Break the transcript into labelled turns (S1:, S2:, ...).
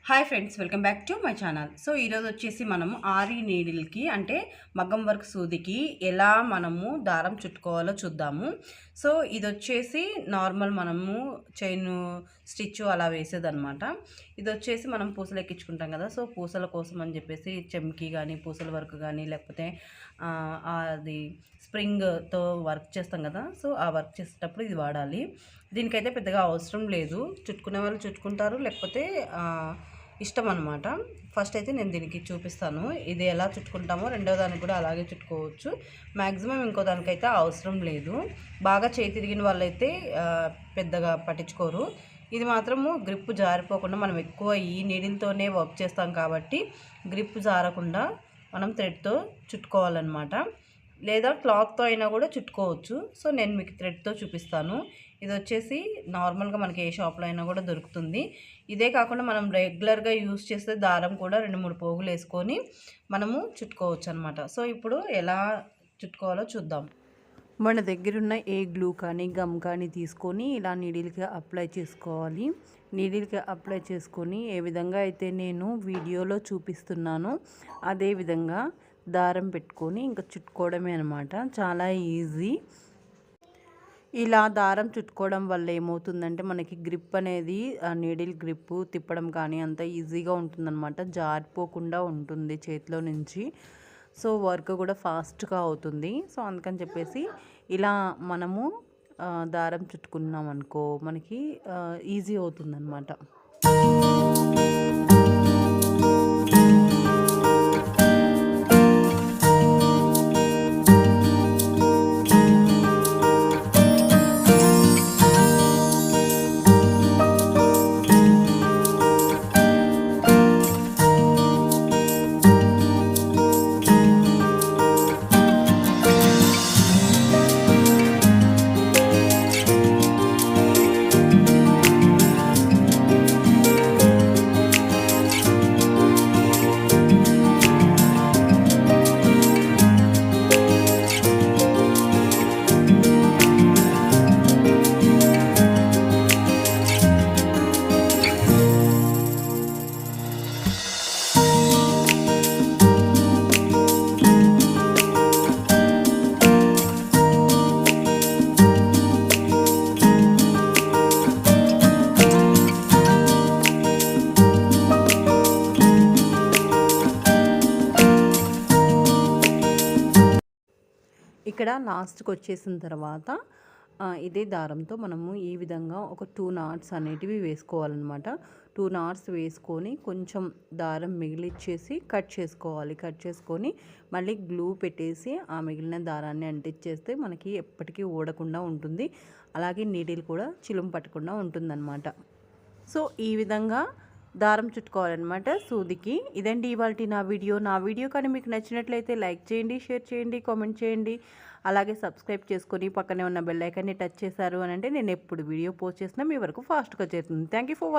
S1: Hi friends, welcome back to my channel. So ఈరోజు వచ్చేసి మనము ఆరి నీడిల్కి అంటే మగ్గం వర్క్ సూదికి ఎలా మనము దారం చుట్టుకోవాలో చూద్దాము. సో ఇది వచ్చేసి నార్మల్ మనము చైన్ స్టిచ్ అలా వేసేదన్నమాట. ఇది వచ్చేసి మనం పూసలు ఎక్కించుకుంటాం కదా. సో పూసల కోసం అని చెప్పేసి చెమ్కి కానీ పూసల వర్క్ కానీ లేకపోతే అది స్ప్రింగ్తో వర్క్ చేస్తాం కదా. సో ఆ వర్క్ చేసేటప్పుడు ఇది వాడాలి. దీనికైతే పెద్దగా అవసరం లేదు, చుట్టుకునే వాళ్ళు చుట్టుకుంటారు, లేకపోతే ఇష్టం అనమాట. ఫస్ట్ అయితే నేను దీనికి చూపిస్తాను ఇది ఎలా చుట్టుకుంటామో. రెండో దానికి కూడా అలాగే చుట్టుకోవచ్చు. మ్యాక్సిమం ఇంకో దానికైతే అవసరం లేదు. బాగా చేయి తిరిగిన వాళ్ళైతే పెద్దగా పట్టించుకోరు. ఇది మాత్రము గ్రిప్ జారిపోకుండా మనం ఎక్కువ ఈ నీడిల్తోనే వర్క్ చేస్తాం కాబట్టి గ్రిప్ జారకుండా మనం థ్రెడ్తో చుట్టుకోవాలన్నమాట. లేదా క్లాత్తో అయినా కూడా చుట్టుకోవచ్చు. సో నేను మీకు థ్రెడ్తో చూపిస్తాను. ఇది వచ్చేసి నార్మల్గా మనకి ఏ షాప్లో అయినా కూడా దొరుకుతుంది. ఇదే కాకుండా మనం రెగ్యులర్గా యూస్ చేసే దారం కూడా 2-3 పోగులు వేసుకొని మనము చుట్టుకోవచ్చు అనమాట. సో ఇప్పుడు ఎలా చుట్టుకోవాలో చూద్దాం.
S2: మన దగ్గరున్న ఏ గ్లూ కానీ గమ్ కానీ తీసుకొని ఇలా నీడిల్కి అప్లై చేసుకోవాలి. నీడిల్కి అప్లై చేసుకొని ఏ విధంగా అయితే నేను వీడియోలో చూపిస్తున్నానో అదే విధంగా దారం పెట్టుకొని ఇంకా చుట్టుకోవడమే అనమాట. చాలా ఈజీ. ఇలా దారం చుట్టుకోవడం వల్ల ఏమవుతుందంటే మనకి గ్రిప్ అనేది నీడిల్ గ్రిప్ తిప్పడం కానీ అంత ఈజీగా ఉంటుందన్నమాట. జారిపోకుండా ఉంటుంది చేతిలో నుంచి. సో వర్క్ కూడా ఫాస్ట్గా అవుతుంది. సో అందుకని చెప్పేసి ఇలా మనము దారం చుట్టుకున్నాం అనుకో మనకి ఈజీ అవుతుందన్నమాట. ఇక్కడ లాస్ట్కి వచ్చేసిన తర్వాత ఇదే దారంతో మనము ఈ విధంగా ఒక 2 నాట్స్ అనేటివి వేసుకోవాలన్నమాట. 2 నాట్స్ వేసుకొని కొంచెం దారం మిగిలిచ్చేసి కట్ చేసుకోవాలి. కట్ చేసుకొని మళ్ళీ గ్లూ పెట్టేసి ఆ మిగిలిన దారాన్ని అంటించేస్తే మనకి ఎప్పటికీ ఊడకుండా ఉంటుంది. అలాగే నీడిల్ కూడా చిలుము పట్టకుండా ఉంటుందన్నమాట. సో ఈ విధంగా దారం చుట్టుకోవాలన్నమాట సూదికి. ఇదండి ఇవాల్టి నా వీడియో కానీ మీకు నచ్చినట్లయితే లైక్ చేయండి, షేర్ చేయండి, కామెంట్ చేయండి. అలాగే సబ్స్క్రైబ్ చేసుకొని పక్కనే ఉన్న బెల్ ఐకాన్ని టచ్ చేశారు అని అంటే నేను ఎప్పుడు వీడియో పోస్ట్ చేసినా మీ వరకు ఫాస్ట్గా చేరుతుంది. Thank you for